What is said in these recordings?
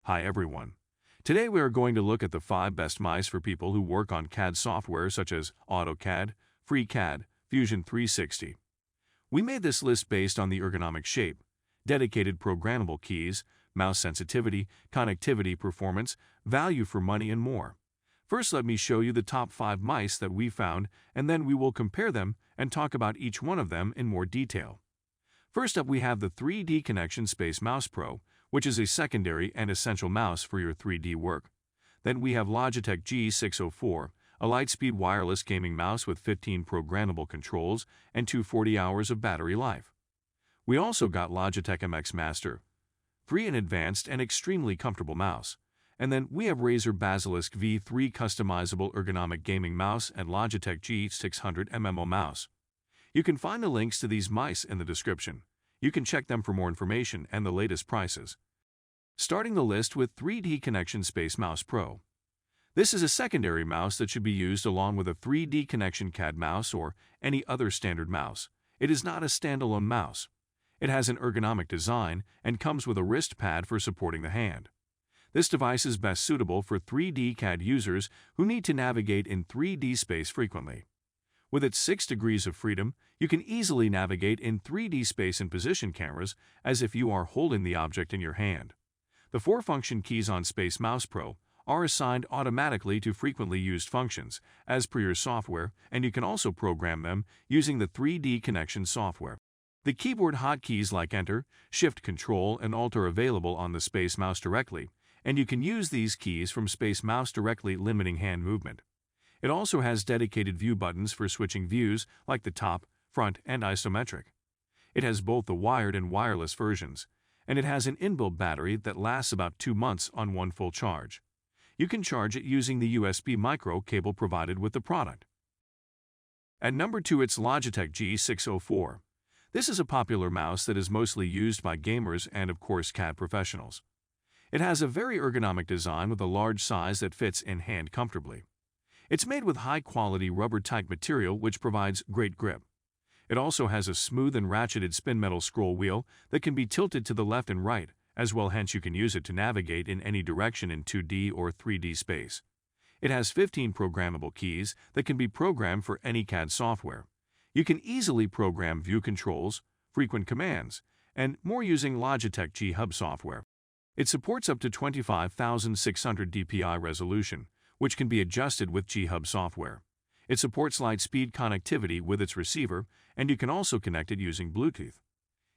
Hi everyone. Today we are going to look at the 5 best mice for people who work on CAD software such as AutoCAD, FreeCAD, Fusion 360. We made this list based on the ergonomic shape, dedicated programmable keys, mouse sensitivity, connectivity performance, value for money, and more. First, let me show you the top 5 mice that we found, and then we will compare them and talk about each one of them in more detail. First up, we have the 3D Connection Space Mouse Pro, which is a secondary and essential mouse for your 3D work. Then we have Logitech G604, a light-speed wireless gaming mouse with 15 programmable controls and 240 hours of battery life. We also got Logitech MX Master, an advanced and extremely comfortable mouse. And then we have Razer Basilisk V3 customizable ergonomic gaming mouse and Logitech G600 MMO mouse. You can find the links to these mice in the description. You can check them for more information and the latest prices. Starting the list with 3D Connection Space Mouse Pro. This is a secondary mouse that should be used along with a 3D Connection CAD mouse or any other standard mouse. It is not a standalone mouse. It has an ergonomic design and comes with a wrist pad for supporting the hand. This device is best suitable for 3D CAD users who need to navigate in 3D space frequently. With its 6 degrees of freedom, you can easily navigate in 3D space and position cameras as if you are holding the object in your hand. The 4 function keys on Space Mouse Pro are assigned automatically to frequently used functions as per your software, and you can also program them using the 3D Connection software. The keyboard hotkeys like Enter, Shift, Control, and Alt are available on the Space Mouse directly, and you can use these keys from Space Mouse directly, limiting hand movement. It also has dedicated view buttons for switching views like the top, front, and isometric. It has both the wired and wireless versions, and it has an inbuilt battery that lasts about 2 months on one full charge. You can charge it using the USB micro cable provided with the product. At number 2, it's Logitech G604. This is a popular mouse that is mostly used by gamers and, of course, CAD professionals. It has a very ergonomic design with a large size that fits in hand comfortably. It's made with high-quality rubber-type material which provides great grip. It also has a smooth and ratcheted spin metal scroll wheel that can be tilted to the left and right as well, hence you can use it to navigate in any direction in 2D or 3D space. It has 15 programmable keys that can be programmed for any CAD software. You can easily program view controls, frequent commands, and more using Logitech G Hub software. It supports up to 25,600 dpi resolution, which can be adjusted with G Hub software. It supports light-speed connectivity with its receiver, and you can also connect it using Bluetooth.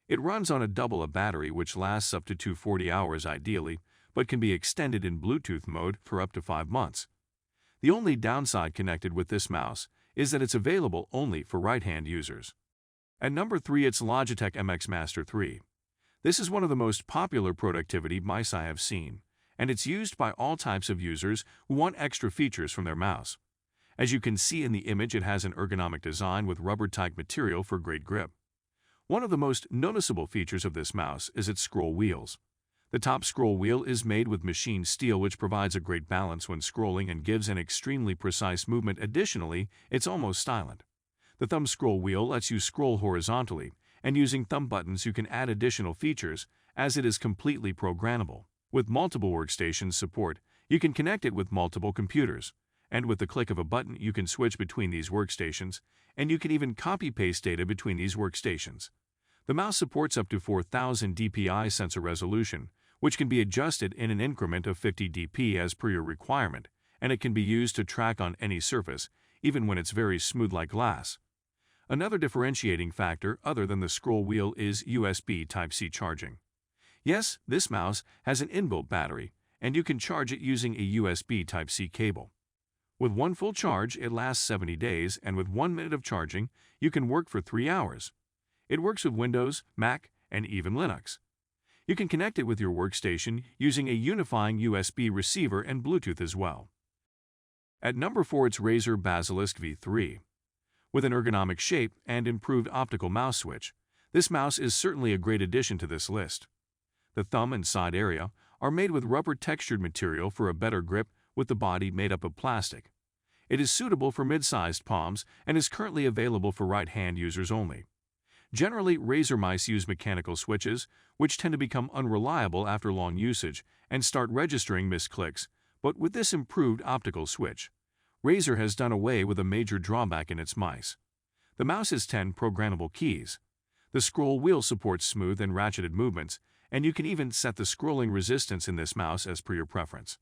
It runs on a double-A battery which lasts up to 240 hours ideally, but can be extended in Bluetooth mode for up to 5 months. The only downside connected with this mouse is that it's available only for right-hand users. At number 3, it's Logitech MX Master 3. This is one of the most popular productivity mice I have seen, and it's used by all types of users who want extra features from their mouse. As you can see in the image, it has an ergonomic design with rubber-type material for great grip. One of the most noticeable features of this mouse is its scroll wheels. The top scroll wheel is made with machined steel which provides a great balance when scrolling and gives an extremely precise movement. Additionally, it's almost silent. The thumb scroll wheel lets you scroll horizontally, and using thumb buttons you can add additional features as it is completely programmable. With multiple workstation support, you can connect it with multiple computers, and with the click of a button you can switch between these workstations, and you can even copy-paste data between these workstations. The mouse supports up to 4000 dpi sensor resolution, which can be adjusted in an increment of 50 dp as per your requirement, and it can be used to track on any surface, even when it's very smooth like glass. Another differentiating factor other than the scroll wheel is USB Type-C charging. Yes, this mouse has an inbuilt battery, and you can charge it using a USB Type-C cable. With one full charge, it lasts 70 days, and with 1 minute of charging, you can work for 3 hours. It works with Windows, Mac, and even Linux. You can connect it with your workstation using a unifying USB receiver and Bluetooth as well. At number 4, it's Razer Basilisk V3. With an ergonomic shape and improved optical mouse switch, this mouse is certainly a great addition to this list. The thumb and side area are made with rubber textured material for a better grip with the body made up of plastic. It is suitable for mid-sized palms and is currently available for right-hand users only. Generally, Razer mice use mechanical switches, which tend to become unreliable after long usage and start registering missed clicks, but with this improved optical switch, Razer has done away with a major drawback in its mice. The mouse has 10 programmable keys. The scroll wheel supports smooth and ratcheted movements, and you can even set the scrolling resistance in this mouse as per your preference.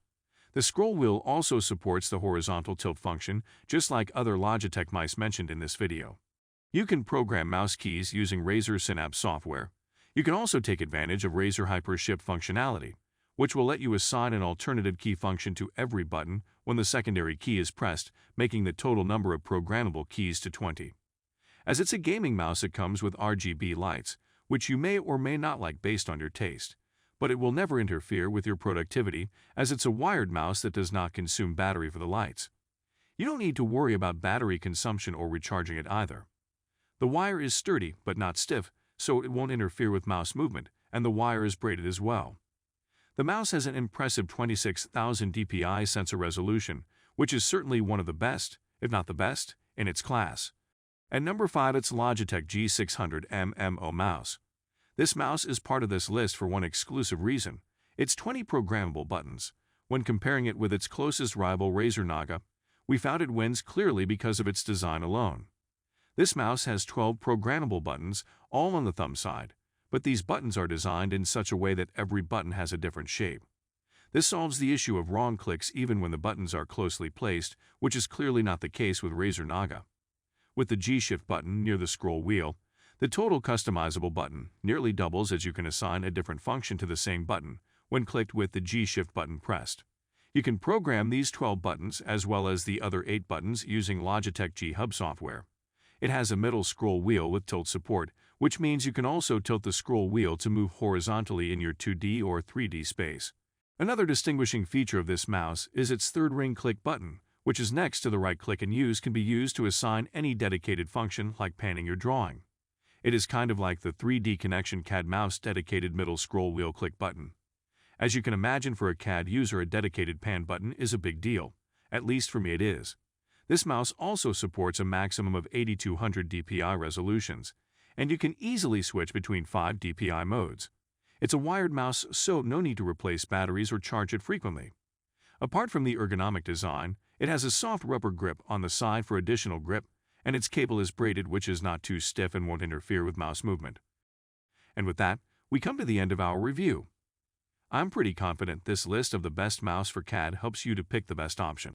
The scroll wheel also supports the horizontal tilt function, just like other Logitech mice mentioned in this video. You can program mouse keys using Razer Synapse software. You can also take advantage of Razer Hyper-Shift functionality, which will let you assign an alternative key function to every button when the secondary key is pressed, making the total number of programmable keys to 20. As it's a gaming mouse, it comes with RGB lights, which you may or may not like based on your taste, but it will never interfere with your productivity as it's a wired mouse that does not consume battery for the lights. You don't need to worry about battery consumption or recharging it either. The wire is sturdy but not stiff, so it won't interfere with mouse movement, and the wire is braided as well. The mouse has an impressive 26,000 dpi sensor resolution, which is certainly one of the best, if not the best, in its class. At number 5, it's Logitech G600 MMO mouse. This mouse is part of this list for one exclusive reason: its 20 programmable buttons. When comparing it with its closest rival Razer Naga, we found it wins clearly because of its design alone. This mouse has 12 programmable buttons, all on the thumb side, but these buttons are designed in such a way that every button has a different shape. This solves the issue of wrong clicks even when the buttons are closely placed, which is clearly not the case with Razer Naga. With the G-Shift button near the scroll wheel, the total customizable button nearly doubles as you can assign a different function to the same button when clicked with the G-Shift button pressed. You can program these 12 buttons as well as the other 8 buttons using Logitech G software. It has a middle scroll wheel with tilt support, which means you can also tilt the scroll wheel to move horizontally in your 2D or 3D space. Another distinguishing feature of this mouse is its third ring click button, which is next to the right click and can be used to assign any dedicated function like panning your drawing. It is kind of like the 3D Connection CAD mouse dedicated middle scroll wheel click button. As you can imagine, for a CAD user, a dedicated pan button is a big deal. At least for me it is. This mouse also supports a maximum of 8200 dpi resolutions, and you can easily switch between 5 dpi modes. It's a wired mouse, so no need to replace batteries or charge it frequently. Apart from the ergonomic design, it has a soft rubber grip on the side for additional grip, and its cable is braided, which is not too stiff and won't interfere with mouse movement. And with that, we come to the end of our review. I'm pretty confident this list of the best mouse for CAD helps you to pick the best option.